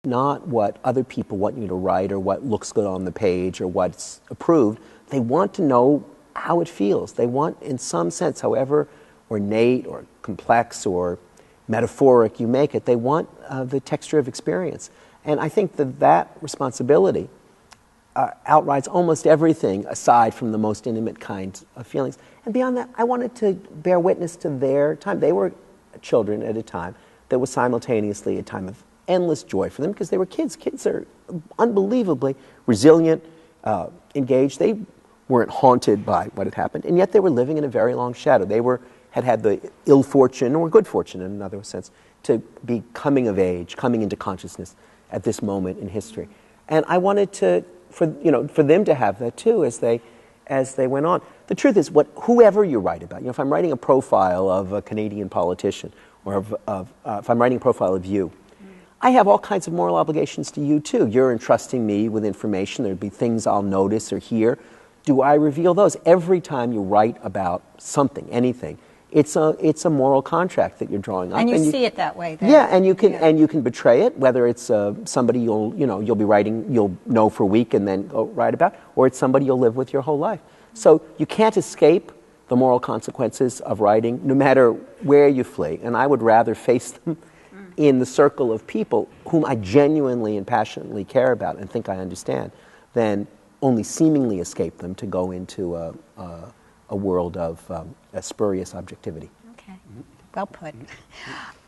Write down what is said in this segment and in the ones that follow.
not what other people want you to write or what looks good on the page or what's approved. They want to know how it feels. They want, in some sense, however ornate or complex or metaphoric you make it, they want the texture of experience. And I think that responsibility outrides almost everything aside from the most intimate kinds of feelings. And beyond that, I wanted to bear witness to their time. They were children at a time that was simultaneously a time of endless joy for them because they were kids. Kids are unbelievably resilient, engaged. They weren't haunted by what had happened, and yet they were living in a very long shadow. They had the ill fortune, or good fortune in another sense, to be coming of age, coming into consciousness at this moment in history. And I wanted for them to have that too as they went on. The truth is, whoever you write about, if I'm writing a profile of a Canadian politician, or if I'm writing a profile of you, I have all kinds of moral obligations to you too. You're entrusting me with information. There'd be things I'll notice or hear. Do I reveal those? Every time you write about something, anything, it's a moral contract that you're drawing up. And you see it that way then. Yeah, and you can betray it, whether it's somebody you'll be writing, you'll know for a week and then go write about, or it's somebody you'll live with your whole life. So you can't escape the moral consequences of writing, no matter where you flee. And I would rather face them in the circle of people whom I genuinely and passionately care about and think I understand, than only seemingly escape them to go into a world of spurious objectivity. Okay, well put.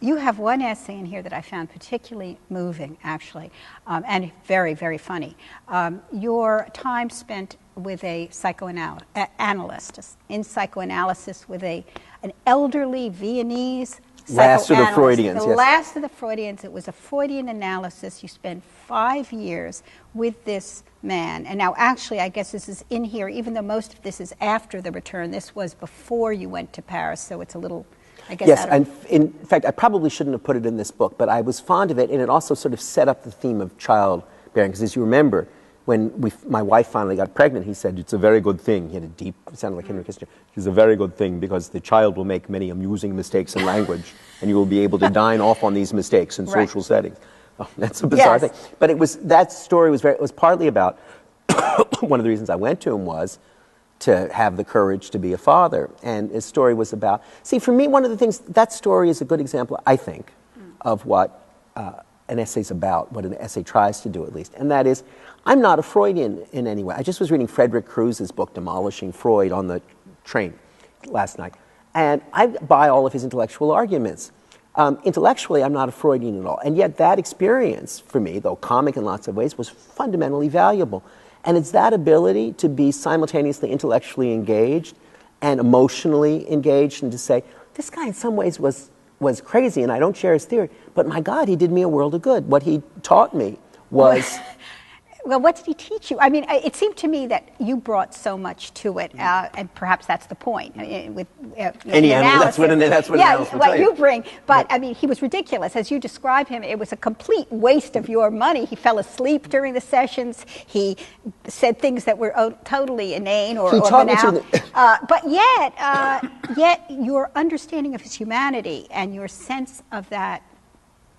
You have one essay in here that I found particularly moving, actually, and very, very funny. Your time spent with a psychoanalyst, in psychoanalysis with an elderly Viennese last of the Freudians. The last of the Freudians. It was a Freudian analysis. You spent 5 years with this man. And now, actually, I guess this is in here, even though most of this is after the return. This was before you went to Paris, so it's a little, I guess. Yes, and in fact, I probably shouldn't have put it in this book, but I was fond of it, and it also sort of set up the theme of childbearing. Because as you remember, when my wife finally got pregnant, he said, "It's a very good thing." He had a deep, it sounded like Henry Kissinger. It's a very good thing because the child will make many amusing mistakes in language, and you will be able to dine off on these mistakes in social settings. Oh, that's a bizarre thing. But that story was partly about, one of the reasons I went to him was to have the courage to be a father. And his story was about, for me, one of the things, that story is a good example, I think, of what an essay's about, what an essay tries to do at least. And that is, I'm not a Freudian in any way. I just was reading Frederick Cruz's book, Demolishing Freud, on the train last night. And I buy all of his intellectual arguments. Intellectually, I'm not a Freudian at all. And yet that experience, for me, though comic in lots of ways, was fundamentally valuable. And it's that ability to be simultaneously intellectually engaged and emotionally engaged, and to say, this guy in some ways was crazy and I don't share his theory, but my God, he did me a world of good. What he taught me was... Well, what did he teach you? I mean, it seemed to me that you brought so much to it, and perhaps that's the point. With any analysis. That's what analysis will tell you bring. But, I mean, he was ridiculous. As you describe him, it was a complete waste of your money. He fell asleep during the sessions. He said things that were totally inane or banal. But yet your understanding of his humanity and your sense of that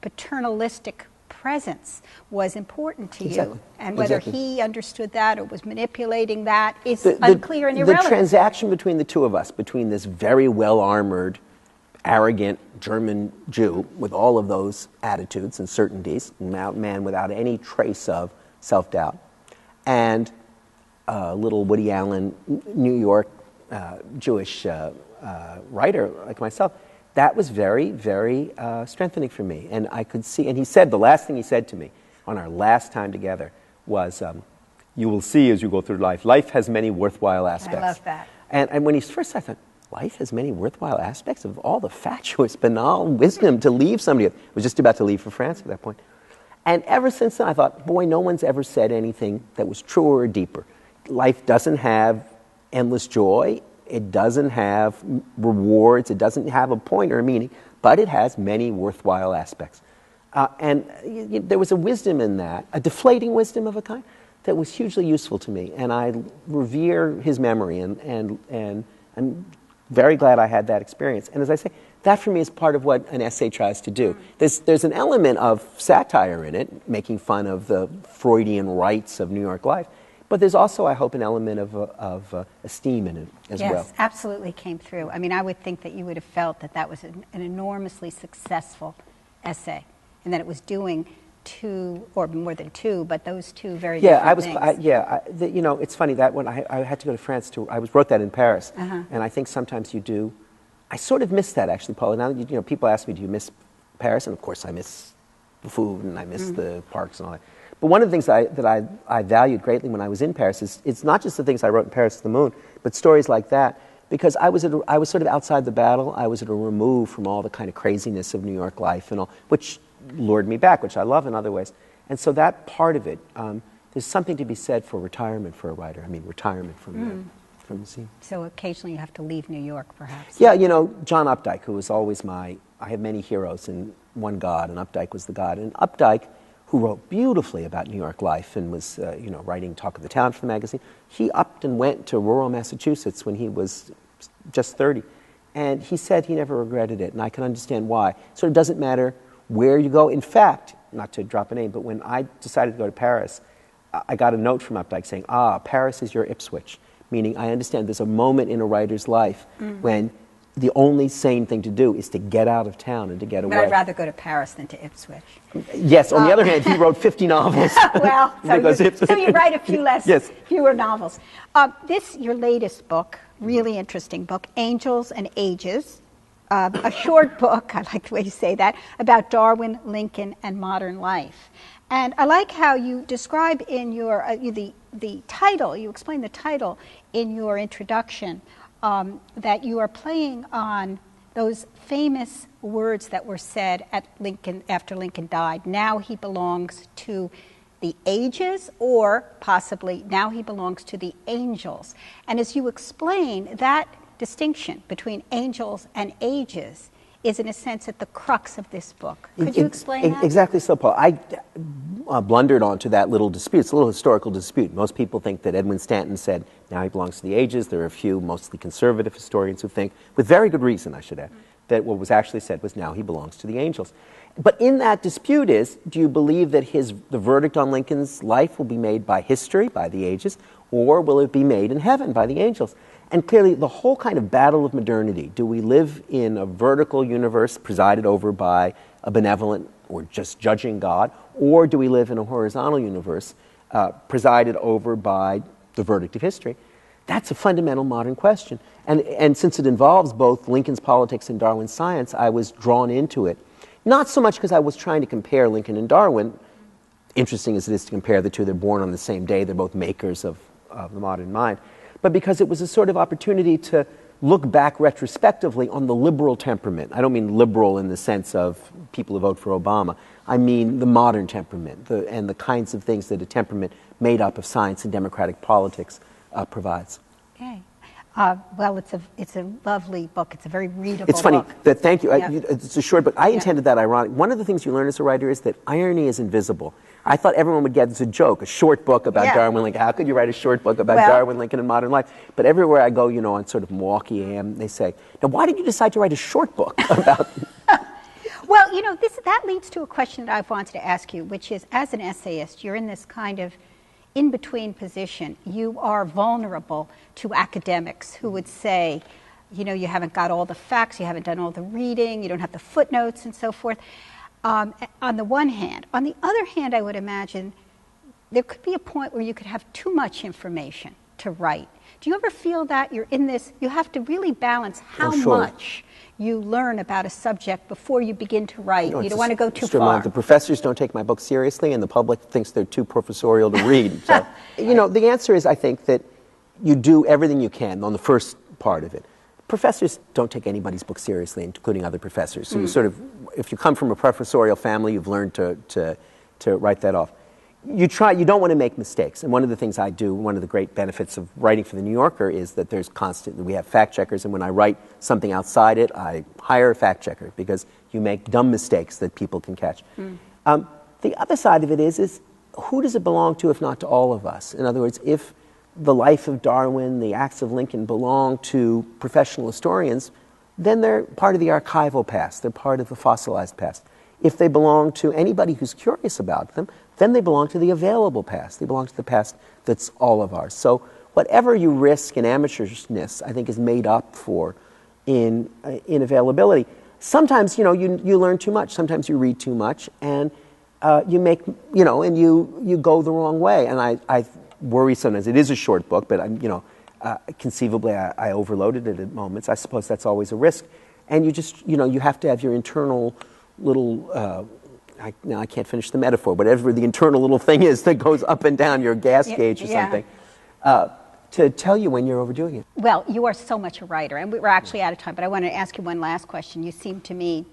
paternalistic presence was important to you, and whether he understood that or was manipulating that is unclear and irrelevant. The transaction between the two of us, between this very well-armored, arrogant German Jew with all of those attitudes and certainties, man without any trace of self-doubt, and a little Woody Allen, New York Jewish writer like myself, that was very, very strengthening for me. And I could see, and he said, the last thing he said to me on our last time together was, you will see as you go through life, life has many worthwhile aspects. I love that. And when he first said, I thought, life has many worthwhile aspects of all the fatuous, banal wisdom to leave somebody. I was just about to leave for France at that point. And ever since then, I thought, boy, no one's ever said anything that was truer or deeper. Life doesn't have endless joy. It doesn't have rewards, it doesn't have a point or a meaning, but it has many worthwhile aspects. And there was a wisdom in that, a deflating wisdom of a kind, that was hugely useful to me. And I revere his memory, and I'm very glad I had that experience. And as I say, That for me is part of what an essay tries to do. There's an element of satire in it, making fun of the Freudian rights of New York life, but there's also, I hope, an element of esteem in it as well. Yes, absolutely came through. I mean, I would think that you would have felt that that was an enormously successful essay, and that it was doing two, or more than two, but those two very different things. You know, it's funny that when I had to go to France wrote that in Paris, and I think sometimes you do. I sort of miss that, actually, Paula. Now, you know, people ask me, do you miss Paris? And of course, I miss the food and I miss the parks and all that. But one of the things that I valued greatly when I was in Paris is it's not just the things I wrote in Paris to the Moon, but stories like that. Because I was sort of outside the battle. I was at a remove from all the kind of craziness of New York life and all, which lured me back, which I love in other ways. And so that part of it, there's something to be said for retirement for a writer. I mean, retirement from the scene. So occasionally you have to leave New York, perhaps. Yeah, you know, John Updike, who was always I have many heroes and one God, and Updike was the God. And Updike, who wrote beautifully about New York life and was, writing Talk of the Town for the magazine, he upped and went to rural Massachusetts when he was just 30. And he said he never regretted it, and I can understand why. So it doesn't matter where you go. In fact, not to drop a name, but when I decided to go to Paris, I got a note from Updike saying, Paris is your Ipswich. Meaning, I understand there's a moment in a writer's life when the only sane thing to do is to get out of town and to get away. But I'd rather go to Paris than to Ipswich. Yes, on the other hand, he wrote 50 novels. Well, so you write a few fewer novels. Your latest book, really interesting book, Angels and Ages, a short book, I like the way you say that, about Darwin, Lincoln, and modern life. And I like how you describe in your the title, you explain the title in your introduction, that you are playing on those famous words that were said at Lincoln after Lincoln died. Now he belongs to the ages, or possibly now he belongs to the angels. And as you explain, that distinction between angels and ages is, in a sense, at the crux of this book. Could you explain that? Exactly so, Paul. I blundered onto that little dispute. It's a little historical dispute. Most people think that Edwin Stanton said, now he belongs to the ages. There are a few, mostly conservative historians who think, with very good reason, I should add, that what was actually said was, now he belongs to the angels. But in that dispute do you believe that the verdict on Lincoln's life will be made by history, by the ages, or will it be made in heaven by the angels? And clearly, the whole kind of battle of modernity, do we live in a vertical universe presided over by a benevolent or just judging God, or do we live in a horizontal universe presided over by the verdict of history? That's a fundamental modern question. And since it involves both Lincoln's politics and Darwin's science, I was drawn into it. Not so much because I was trying to compare Lincoln and Darwin, interesting as it is to compare the two, they're born on the same day, they're both makers of the modern mind, but because it was a sort of opportunity to look back retrospectively on the liberal temperament. I don't mean liberal in the sense of people who vote for Obama. I mean the modern temperament and the kinds of things that a temperament made up of science and democratic politics provides. Okay. Well, it's a lovely book. It's a very readable book. It's funny. Thank you. Yeah. It's a short book. I intended that ironic. One of the things you learn as a writer is that irony is invisible. I thought everyone would get it as a joke, a short book about Darwin Lincoln. How could you write a short book about Darwin Lincoln and modern life? But everywhere I go, on sort of Milwaukee AM, they say, now why did you decide to write a short book about... Well, that leads to a question that I've wanted to ask you, which is, as an essayist, you're in this kind of in-between position. You are vulnerable to academics who would say, you haven't got all the facts, you haven't done all the reading, you don't have the footnotes and so forth. On the one hand. On the other hand, I would imagine there could be a point where you could have too much information to write. Do you ever feel that you're in this, you have to really balance how much you learn about a subject before you begin to write? You don't want to go too far. The professors don't take my book seriously, and the public thinks they're too professorial to read. So, the answer is, I think, that you do everything you can on the first part of it. Professors don't take anybody's book seriously, including other professors. So you sort of, if you come from a professorial family, you've learned to write that off. You don't want to make mistakes. And one of the things I do, one of the great benefits of writing for The New Yorker is that we have fact checkers, and when I write something outside it, I hire a fact checker because you make dumb mistakes that people can catch. The other side of it is who does it belong to if not to all of us? In other words, if the life of Darwin, the acts of Lincoln belong to professional historians, then they're part of the archival past. They're part of the fossilized past. If they belong to anybody who's curious about them, then they belong to the available past. They belong to the past that's all of ours. So whatever you risk in amateurishness, I think, is made up for in availability. Sometimes, you learn too much. Sometimes you read too much, and you make, and you go the wrong way. And I worry sometimes. It is a short book, but conceivably I overloaded it at moments. I suppose that's always a risk. And you just, you have to have your internal little, I can't finish the metaphor, whatever the internal little thing is that goes up and down your gas gauge or something, to tell you when you're overdoing it. Well, you are so much a writer, and we're actually out of time, but I want to ask you one last question. You seem to me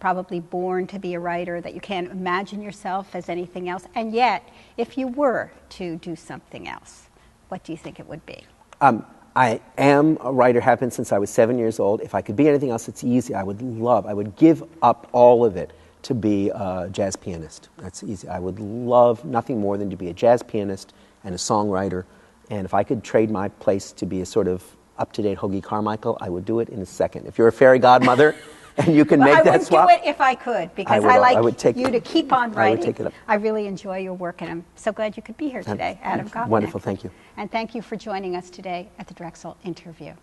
probably born to be a writer, that you can't imagine yourself as anything else, and yet, if you were to do something else, what do you think it would be? I am a writer, have been since I was 7 years old. If I could be anything else, it's easy. I would give up all of it to be a jazz pianist. That's easy. I would love nothing more than to be a jazz pianist and a songwriter. And if I could trade my place to be a sort of up-to-date Hoagie Carmichael, I would do it in a second. If you're a fairy godmother and you can make that swap. I would do it if I could, because I like you to keep on writing. I would take it up. I really enjoy your work, and I'm so glad you could be here today, Adam Gopnik. Wonderful, thank you. And thank you for joining us today at the Drexel interview.